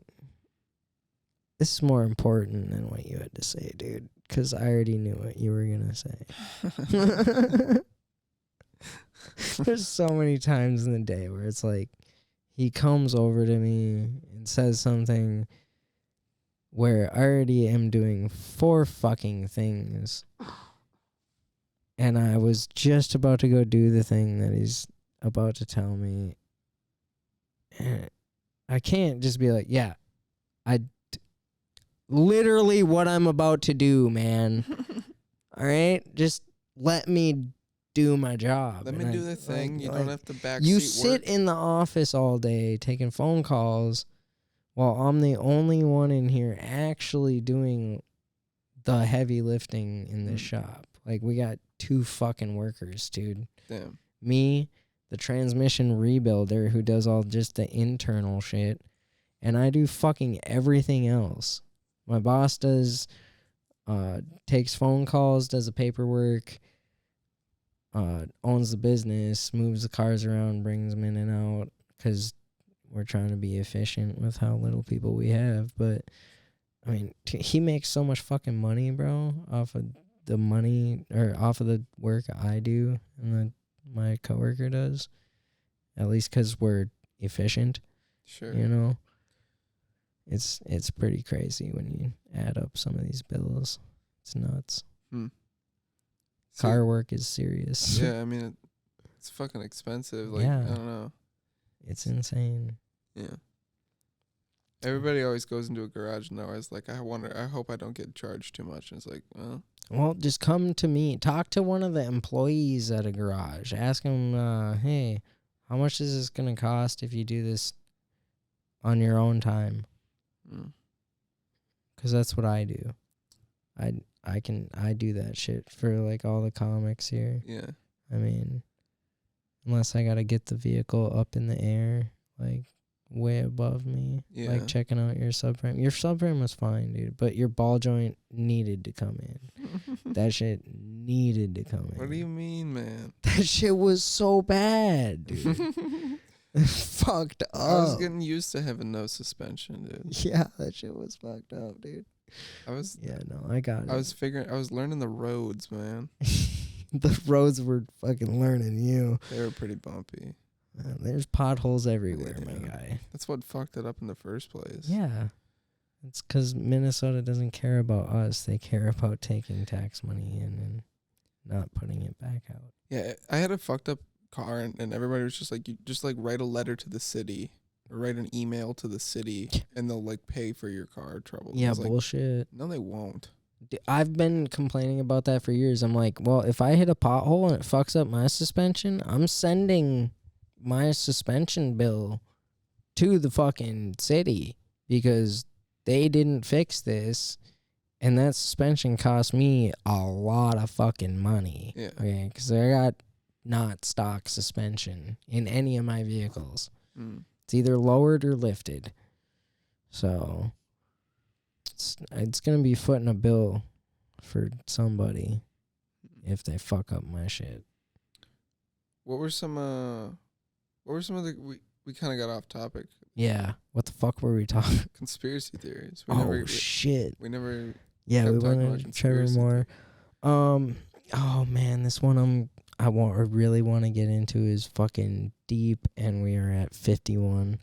this is more important than what you had to say, dude. Because I already knew what you were going to say. There's so many times in the day where it's like, he comes over to me and says something where I already am doing 4 fucking things. And I was just about to go do the thing that he's about to tell me. And I can't just be like, yeah, literally what I'm about to do, man. All right? Just let me do my job. Let me do the thing. You don't have to backseat You sit in the office all day taking phone calls while I'm the only one in here actually doing the heavy lifting in this shop. Like, we got 2 fucking workers, dude. Damn. Me, the transmission rebuilder who does all just the internal shit, and I do fucking everything else. My boss takes phone calls, does the paperwork, owns the business, moves the cars around, brings them in and out, because we're trying to be efficient with how little people we have. But, I mean, he makes so much fucking money, bro, off of the money, or off of the work I do and my coworker does, at least because we're efficient. Sure. You know? It's pretty crazy when you add up some of these bills. It's nuts. Car work is serious. Yeah, I mean, it's fucking expensive. Like, Yeah. I don't know. It's insane. Yeah. Everybody always goes into a garage and they're always like, I hope I don't get charged too much. And it's like, Well, just come to me. Talk to one of the employees at a garage. Ask them, hey, how much is this going to cost if you do this on your own time? Because that's what I do. I do that shit for like all the comics here. Yeah. I mean, unless I gotta get the vehicle up in the air, like way above me, like checking out your subframe. Your subframe was fine, dude, but your ball joint needed to come in. That shit needed to come in. What do you mean, man? That shit was so bad, dude. Fucked up. I was getting used to having no suspension, dude. Yeah, that shit was fucked up, dude. I got it. I was learning the roads, man. The roads were fucking learning you. They were pretty bumpy. There's potholes everywhere, my guy. That's what fucked it up in the first place. Yeah. It's because Minnesota doesn't care about us. They care about taking tax money in and not putting it back out. Yeah, I had a fucked up car, and everybody was just like, you just like write a letter to the city write an email to the city and they'll like pay for your car trouble. Yeah, Like, bullshit. no, they won't. I've been complaining about that for years. I'm like, well, if I hit a pothole and it fucks up my suspension, I'm sending my suspension bill to the fucking city because they didn't fix this, and that suspension cost me a lot of fucking money. Yeah. Okay, because I got not stock suspension in any of my vehicles. It's either lowered or lifted. So it's gonna be footing a bill for somebody if they fuck up my shit. What were some of the we kind of got off topic. Yeah. What the fuck were we talking? Conspiracy theories. Shit. We never. Yeah, we kept talking went about to Trevor conspiracy Moore. Oh man, this one I really want to get into is fucking deep, and we are at 51.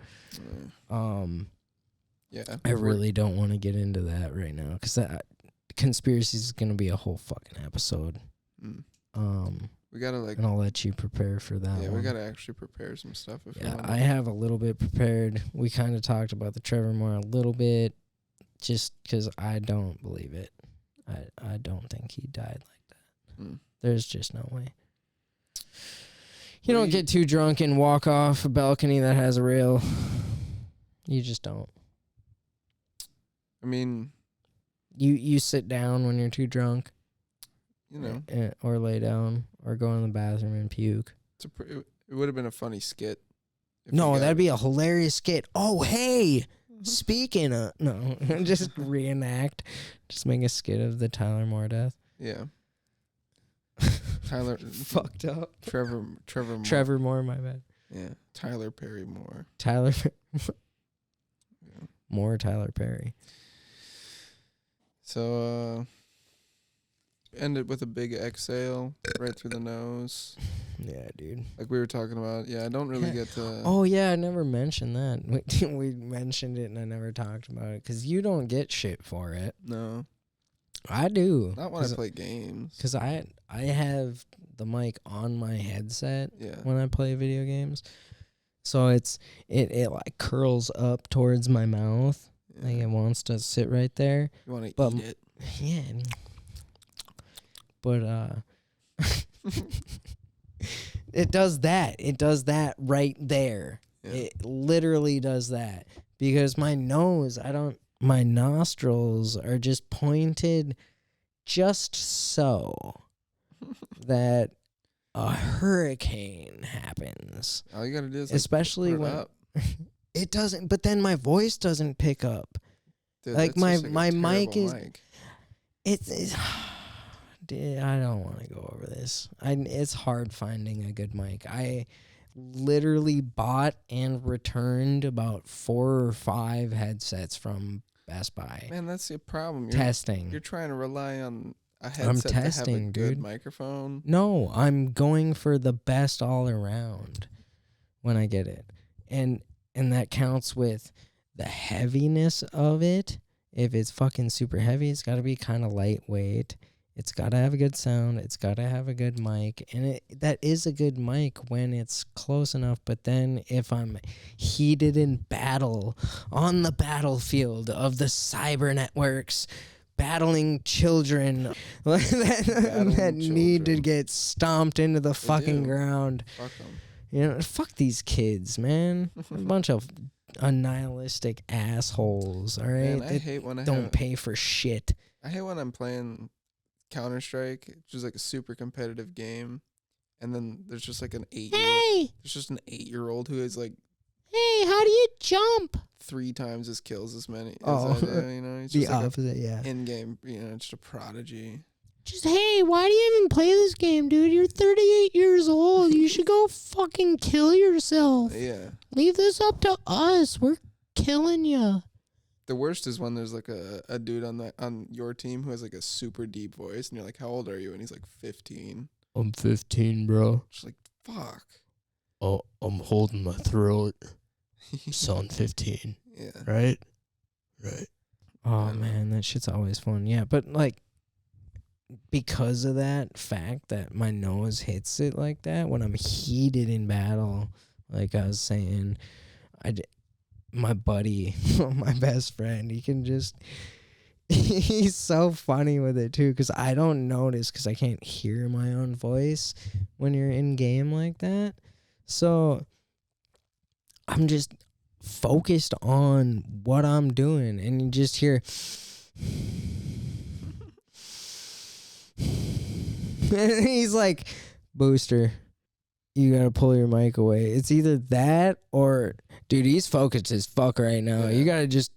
Yeah. I really don't want to get into that right now because that conspiracy is gonna be a whole fucking episode. We gotta like. And I'll let you prepare for that. Yeah, one. we gotta actually prepare some stuff. Yeah, I have a little bit prepared. We kind of talked about the Trevor Moore a little bit, just because I don't believe it. I don't think he died like that. There's just no way. You don't get too drunk and walk off a balcony that has a rail. You just don't. I mean, you sit down when you're too drunk, you know, or lay down, or go in the bathroom and puke. it would have been a funny skit. No, that'd be a hilarious skit. Oh, hey, speaking of no, just reenact, just make a skit of the Tyler Moore death. Yeah. Tyler fucked up. Trevor Moore. Trevor Moore, my bad. Yeah. Tyler Perry Moore. Tyler Moore, Tyler Perry. So ended with a big exhale right through the nose. Yeah, dude. Like we were talking about. Yeah, I don't really get to. Oh yeah, I never mentioned that. We mentioned it and I never talked about it because you don't get shit for it. No. I do. Not when I play games. Because I have the mic on my headset Yeah. when I play video games. So it like curls up towards my mouth. Yeah. Like it wants to sit right there. You want to eat it. Yeah. But it does that. It does that right there. Yeah. It literally does that. Because my nostrils are just pointed just so that a hurricane happens. All you gotta do is especially put it when up. it doesn't, but then my voice doesn't pick up. Dude, Like that's my just like a mic terrible is mic. it's dude, I don't want to go over this. It's hard finding a good mic. I literally bought and returned about 4 or 5 headsets from Best Buy. Man, that's the problem. Testing. You're trying to rely on a headset to have a testing, good dude. microphone. No, I'm going for the best all around when I get it. And that counts with the heaviness of it. If it's fucking super heavy, it's got to be kind of lightweight. It's got to have a good sound. It's got to have a good mic. And that is a good mic when it's close enough. But then if I'm heated in battle on the battlefield of the cyber networks, battling children that need to get stomped into the fucking ground. Fuck them. You know, fuck these kids, man. A bunch of nihilistic assholes, all right? Man, I hate when I don't pay for shit. I hate when I'm playing Counter-Strike, which is like a super competitive game, and then there's just like an 8-year-old who is like, hey, how do you jump? 3 times his kills as many as Oh, I do, you know? He's the just like opposite, yeah. in-game, you know, just a prodigy. Just, hey, why do you even play this game, dude? You're 38 years old. You should go fucking kill yourself. Yeah. Leave this up to us. We're killing you. The worst is when there's like a dude on your team who has like a super deep voice, and you're like, how old are you? And he's like 15. I'm 15, bro. Just like, fuck. Oh, I'm holding my throat. So I'm 15. Yeah. Right? Oh, man, that shit's always fun. Yeah, but, like, because of that fact that my nose hits it like that, when I'm heated in battle, like I was saying, my buddy, my best friend, he can just, he's so funny with it too, because I don't notice, because I can't hear my own voice when you're in game like that. So I'm just focused on what I'm doing, and you just hear and he's like, Booster, you gotta pull your mic away. It's either that or, dude, he's focused as fuck right now. You gotta just,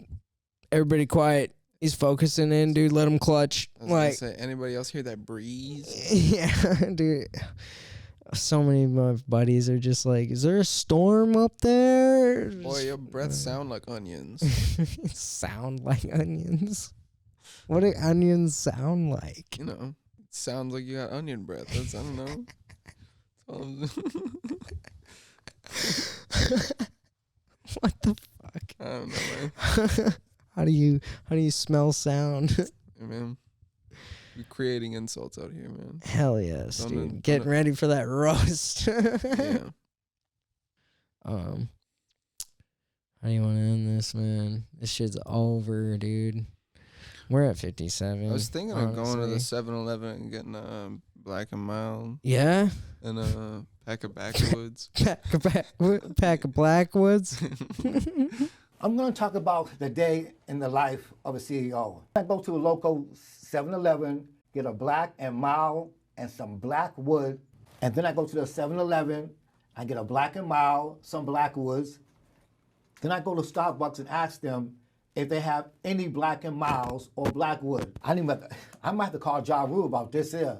everybody quiet. He's focusing in, dude. Let him clutch. I was gonna say, anybody else hear that breeze? Yeah, dude. So many of my buddies are just like, is there a storm up there? Boy, your breath sound like onions. Sound like onions? What do onions sound like? You know, it sounds like you got onion breath. That's, I don't know. What the fuck? I don't know, man. How do you smell sound? Yeah, man. You're creating insults out here, man. Hell yes, dude. Getting ready for that roast. Yeah. How do you want to end this, man? This shit's over, dude. We're at 57. I was thinking of going to the 7-Eleven and getting a Black and Mild. Yeah? And a pack of backwoods. Pack of Blackwoods. I'm going to talk about the day in the life of a CEO. I go to a local 7-Eleven, get a Black and Mild and some black wood, and then I go to the 7-Eleven, I get a Black and Mild, some Blackwoods. Then I go to Starbucks and ask them if they have any Black and Milds or Blackwood. I might have to call Ja Rule about this here.